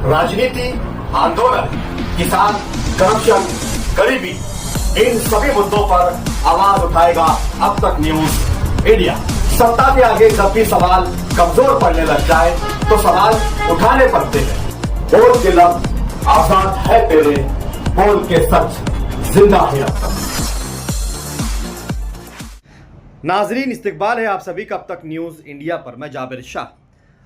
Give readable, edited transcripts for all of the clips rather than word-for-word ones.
राजनीति, आंदोलन, किसान, करप्शन, गरीबी, इन सभी मुद्दों पर आवाज उठाएगा अब तक न्यूज इंडिया। सत्ता के आगे जब भी सवाल कमजोर पड़ने लग जाए तो सवाल उठाने पड़ते हैं। बोल के लफ्ज आजाद है तेरे, बोल के सच जिंदा है अब तक। नाजरीन, इस्तकबाल है आप सभी का अब तक न्यूज इंडिया पर। मैं जाबिर शाह।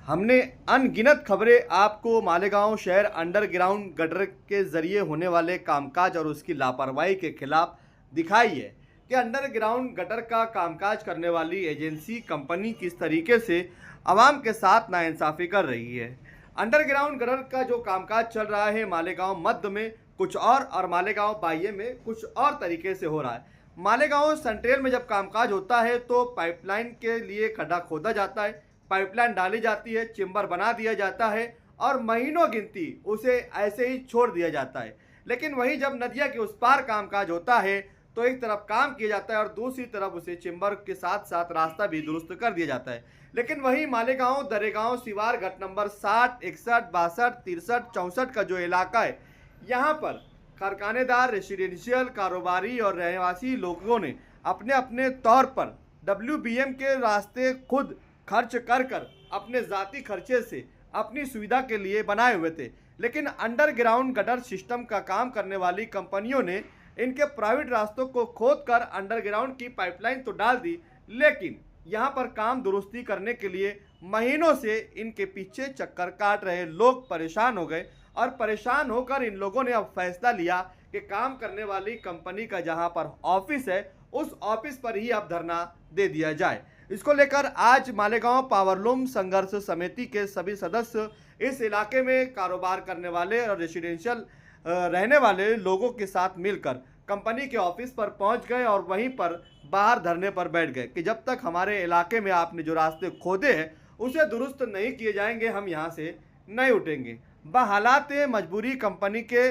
हमने अनगिनत खबरें आपको मालेगांव शहर अंडरग्राउंड गटर के जरिए होने वाले कामकाज और उसकी लापरवाही के खिलाफ दिखाई है कि अंडरग्राउंड गटर का कामकाज करने वाली एजेंसी कंपनी किस तरीके से आवाम के साथ नाइंसाफ़ी कर रही है। अंडरग्राउंड गटर का जो कामकाज चल रहा है मालेगांव मध्य में कुछ और मालेगांव बाह्य में कुछ और तरीके से हो रहा है। मालेगांव सेंट्रल में जब कामकाज होता है तो पाइपलाइन के लिए खड्डा खोदा जाता है, पाइपलाइन डाली जाती है, चेम्बर बना दिया जाता है और महीनों गिनती उसे ऐसे ही छोड़ दिया जाता है। लेकिन वहीं जब नदिया के उस पार कामकाज होता है तो एक तरफ काम किया जाता है और दूसरी तरफ उसे चेम्बर के साथ साथ रास्ता भी दुरुस्त कर दिया जाता है। लेकिन वहीं मालेगांव, दरेगांव, सिवार, घट नंबर 60, 61, 62, 63, 64 का जो इलाका है, यहाँ पर कारखानेदार, रेसिडेंशियल, कारोबारी और रहवासी लोगों ने अपने अपने तौर पर WBM के रास्ते खुद खर्च कर अपने ज़ाती खर्चे से अपनी सुविधा के लिए बनाए हुए थे। लेकिन अंडरग्राउंड गटर सिस्टम का काम करने वाली कंपनियों ने इनके प्राइवेट रास्तों को खोदकर अंडरग्राउंड की पाइपलाइन तो डाल दी, लेकिन यहाँ पर काम दुरुस्ती करने के लिए महीनों से इनके पीछे चक्कर काट रहे लोग परेशान हो गए और परेशान होकर इन लोगों ने अब फैसला लिया कि काम करने वाली कंपनी का जहाँ पर ऑफिस है उस ऑफिस पर ही अब धरना दे दिया जाए। इसको लेकर आज मालेगांव पावरलूम संघर्ष समिति के सभी सदस्य इस इलाके में कारोबार करने वाले और रेसिडेंशियल रहने वाले लोगों के साथ मिलकर कंपनी के ऑफिस पर पहुंच गए और वहीं पर बाहर धरने पर बैठ गए कि जब तक हमारे इलाके में आपने जो रास्ते खोदे हैं उसे दुरुस्त नहीं किए जाएंगे हम यहाँ से नहीं उठेंगे। बहालात मजबूरी कंपनी के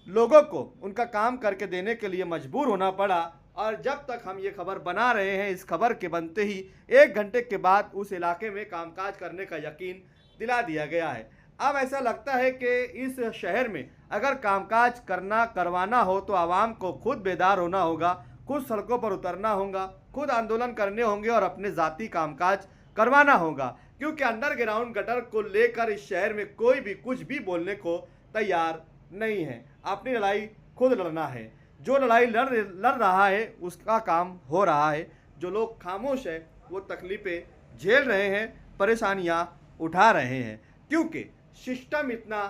लोगों को उनका काम करके देने के लिए मजबूर होना पड़ा और जब तक हम ये खबर बना रहे हैं इस खबर के बनते ही 1 घंटे के बाद उस इलाके में कामकाज करने का यकीन दिला दिया गया है। अब ऐसा लगता है कि इस शहर में अगर कामकाज करवाना हो तो आवाम को खुद बेदार होना होगा, खुद सड़कों पर उतरना होगा, खुद आंदोलन करने होंगे और अपने ज़ाती कामकाज करवाना होगा, क्योंकि अंडरग्राउंड गटर को लेकर इस शहर में कोई भी कुछ भी बोलने को तैयार नहीं है। अपनी लड़ाई खुद लड़ना है। जो लड़ाई लड़ रहा है उसका काम हो रहा है, जो लोग खामोश है वो तकलीफ़ें झेल रहे हैं, परेशानियां उठा रहे हैं, क्योंकि सिस्टम इतना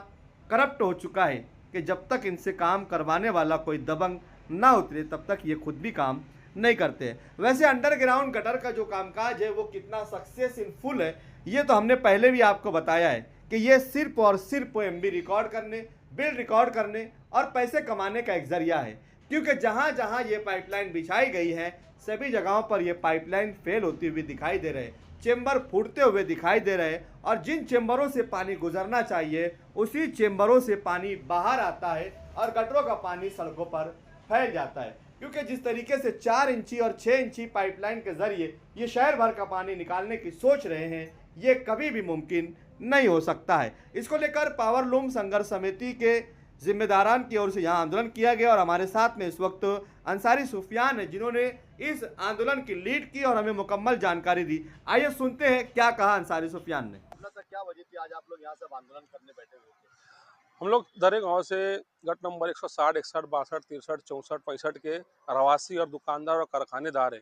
करप्ट हो चुका है कि जब तक इनसे काम करवाने वाला कोई दबंग ना उतरे तब तक ये खुद भी काम नहीं करते हैं। वैसे अंडरग्राउंड गटर का जो कामकाज है वो कितना सक्सेसफुल है ये तो हमने पहले भी आपको बताया है कि ये सिर्फ और सिर्फ MB रिकॉर्ड करने, बिल रिकॉर्ड करने और पैसे कमाने का एक जरिया है, क्योंकि जहाँ जहाँ ये पाइपलाइन बिछाई गई है सभी जगहों पर ये पाइपलाइन फेल होती हुई दिखाई दे रहे हैं, चेम्बर फूटते हुए दिखाई दे रहे हैं और जिन चेम्बरों से पानी गुजरना चाहिए उसी चेम्बरों से पानी बाहर आता है और गटरों का पानी सड़कों पर फैल जाता है, क्योंकि जिस तरीके से 4 इंची और 6 इंची पाइपलाइन के जरिए ये शहर भर का पानी निकालने की सोच रहे हैं ये कभी भी मुमकिन नहीं हो सकता है। इसको लेकर पावरलूम संघर्ष समिति के जिम्मेदारान की ओर से यहाँ आंदोलन किया गया और हमारे साथ में इस वक्त अंसारी सुफियान है जिन्होंने इस आंदोलन की लीड की और हमें मुकम्मल जानकारी दी। आइए सुनते हैं क्या कहा अंसारी सुफियान ने। क्या वजह थी आज आप लोग यहाँ से आंदोलन करने बैठे हुए थे? हम लोग दरेगांव से गट नंबर 160, 61, 62, 63, 64, 65 के रवासी और दुकानदार और कारखानेदार हैं।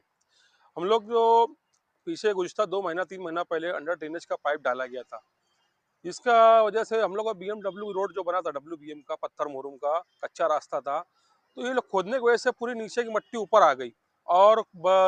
हम लोग जो पीछे गुज़श्ता 2 महीना 3 महीना पहले अंडर ड्रेनेज का पाइप डाला गया था, इसका वजह से हम लोग का BMW रोड जो बना था WBM का पत्थर मोरूम का कच्चा रास्ता था, तो ये लोग खोदने की वजह से पूरी नीचे की मिट्टी ऊपर आ गई और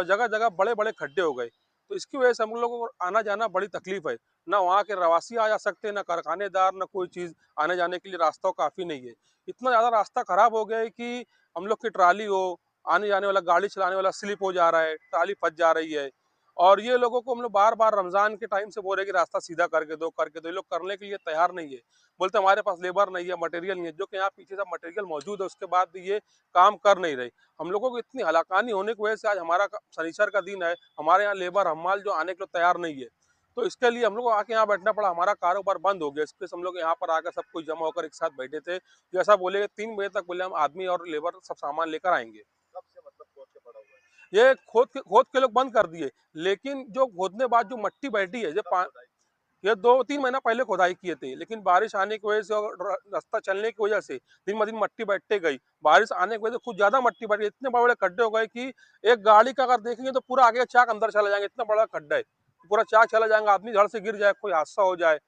जगह जगह बड़े बड़े खड्डे हो गए। तो इसकी वजह से हम लोगों को आना जाना बड़ी तकलीफ है। ना वहाँ के रवासी आ जा सकते, ना कारखानेदार, ना कोई चीज़ आने जाने के लिए रास्ता काफ़ी नहीं है। इतना ज़्यादा रास्ता ख़राब हो गया है कि हम लोग की ट्राली हो, आने जाने वाला गाड़ी चलाने वाला स्लिप हो जा रहा है, ट्राली फंस जा रही है। और ये लोगों को हम लोग बार बार रमज़ान के टाइम से बोल रहे कि रास्ता सीधा करके दो, ये लोग करने के लिए तैयार नहीं है। बोलते हमारे पास लेबर नहीं है, मटेरियल नहीं है, जो कि यहाँ पीछे सब मटेरियल मौजूद है उसके बाद भी ये काम कर नहीं रहे। हम लोगों को इतनी हलाकानी होने की वजह से आज हमारा शनिचर का दिन है, हमारे यहाँ लेबर हमाल जो आने के लिए तैयार नहीं है। तो इसके लिए हम लोग को आके यहाँ बैठना पड़ा, हमारा कारोबार बंद हो गया। इसके हम लोग यहाँ पर आकर सब कुछ जमा होकर एक साथ बैठे थे। जैसा बोले 3 बजे तक बोले हम आदमी और लेबर सब सामान लेकर आएंगे। कब से मतलब खोद के पड़ा हुआ है? ये खोद के लोग बंद कर दिए, लेकिन जो खोदने बाद जो मट्टी बैठी है, ये 2-3 महीना पहले खुदाई किए थे, लेकिन बारिश आने की वजह से और रास्ता चलने की वजह से दिन ब दिन मट्टी बैठते गई। बारिश आने की वजह से कुछ ज्यादा मट्टी बैठ गई, इतने बड़े बड़े खड्डे हो गए कि एक गाड़ी का अगर देखेंगे तो पूरा आगे का चाक अंदर चला जाएगा, इतना बड़ा खड्डा है। पूरा चाक चला जाएगा, आदमी धड़ से गिर जाए, कोई हादसा हो जाए,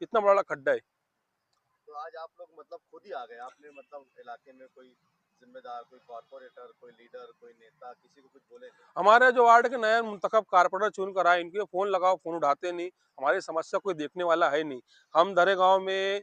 इतना बड़ा खड्डा है। तो आज आप लोग मतलब खुद ही आ गए, आपने मतलब इलाके में कोई जिम्मेदार, कोई कॉर्पोरेटर, कोई लीडर, कोई नेता, किसी को कुछ बोले नहीं? हमारे जो वार्ड के नए मुंतखब कारपोरेटर चुन कर आए, इनके फोन लगाओ, फोन उठाते नहीं, हमारी समस्या कोई देखने वाला है नहीं। हम दरे गांव में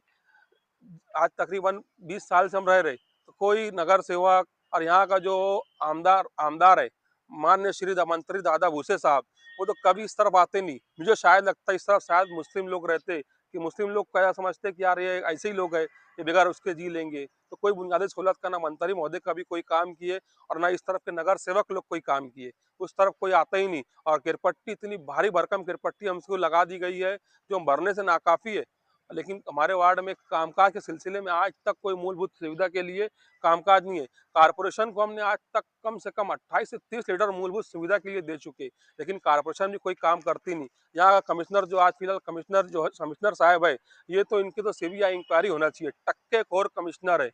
आज तकरीबन 20 साल से हम रह रहे, तो कोई नगर सेवक और यहाँ का जो आमदार है माननीय श्री मंत्री दादा भूसे साहब, वो तो कभी इस तरफ आते नहीं। मुझे शायद लगता है इस तरफ शायद मुस्लिम लोग रहते, कि मुस्लिम लोग क्या समझते कि यार ये ऐसे ही लोग हैं, ये बगैर उसके जी लेंगे। तो कोई बुनियादी सहूलत का ना मंत्री महोदय कभी कोई काम किए और ना इस तरफ के नगर सेवक लोग कोई काम किए, उस तरफ कोई आता ही नहीं। और किरपट्टी इतनी भारी भरकम किरपट्टी हमको लगा दी गई है जो हम भरने से नाकाफी है। लेकिन हमारे वार्ड में कामकाज के सिलसिले में आज तक कोई मूलभूत सुविधा के लिए कामकाज नहीं है। कारपोरेशन को हमने आज तक कम से कम 28 से 30 लीटर मूलभूत सुविधा के लिए दे चुके, लेकिन कारपोरेशन भी कोई काम करती नहीं। यहाँ का कमिश्नर जो आज फिलहाल कमिश्नर साहब है, ये तो इनकी तो सीबीआई इंक्वायरी होना चाहिए। टक्केखोर कमिश्नर है,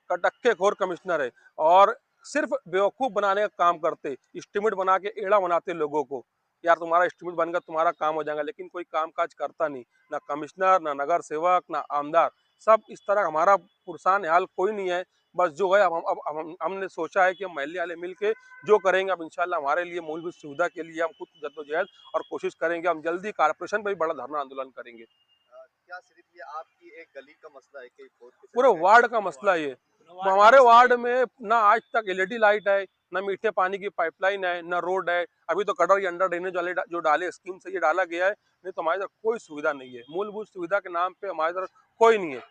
टक्केखोर कमिश्नर है, और सिर्फ बेवकूफ बनाने का काम करते, एस्टिमेट बना के एड़ा बनाते लोगों को, यार तुम्हारा एस्टिमेट बनेगा, तुम्हारा काम हो जाएगा, लेकिन कोई काम काज करता नहीं, ना कमिश्नर, ना नगर सेवक, ना आमदार। सब इस तरह हमारा पुरसान हाल कोई नहीं है। बस जो है हमने सोचा है कि हम महल्ले वाले मिल के जो करेंगे, अब इंशाल्लाह हमारे लिए मूलभूत सुविधा के लिए हम खुद जद्दोजहद और कोशिश करेंगे। हम जल्दी कारपोरेशन पर भी बड़ा धरना आंदोलन करेंगे। क्या सिर्फ ये आपकी एक गली का मसला है कि पूरे वार्ड का मसला ये, हमारे वार्ड में ना आज तक एलईडी लाइट है, ना मीठे पानी की पाइपलाइन है, ना रोड है। अभी तो गटर के अंडर ड्रेनेज वाले जो डाले स्कीम से ये डाला गया है, नहीं तो हमारे तरफ कोई सुविधा नहीं है। मूलभूत सुविधा के नाम पे हमारे तरफ कोई नहीं है।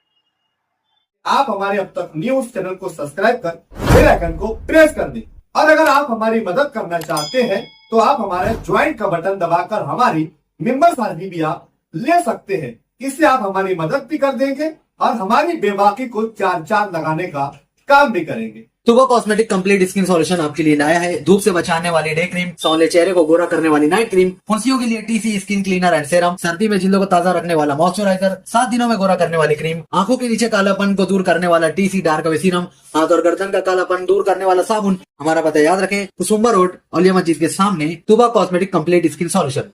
आप हमारे अब तक न्यूज चैनल को सब्सक्राइब कर बेल आइकन को प्रेस कर दें, और अगर आप हमारी मदद करना चाहते हैं तो आप हमारे ज्वाइन का बटन दबाकर हमारी मेंबर सारणी भी आप ले सकते हैं। इससे आप हमारी मदद भी कर देंगे और हमारी बेबाकी को चार लगाने का काम भी करेंगे। तुबा कॉस्मेटिक कंप्लीट स्किन सॉल्यूशन आपके लिए लाया है धूप से बचाने वाली डे क्रीम, सौंले चेहरे को गोरा करने वाली नाइट क्रीम, फुंसियों के लिए TC skin cleaner and serum, सर्दी में जिल्दों को ताजा रखने वाला मॉइस्चराइजर, 7 दिनों में गोरा करने वाली क्रीम, आंखों के नीचे कालापन को दूर करने वाला टीसी डार्क वे सीरम, हाथ और गर्दन का कालापन दूर करने वाला साबुन। हमारा पता याद रखें, कुसुम्बा रोड, औलिया मस्जिद के सामने, तुबा कॉस्मेटिक कंप्लीट स्किन सॉल्यूशन।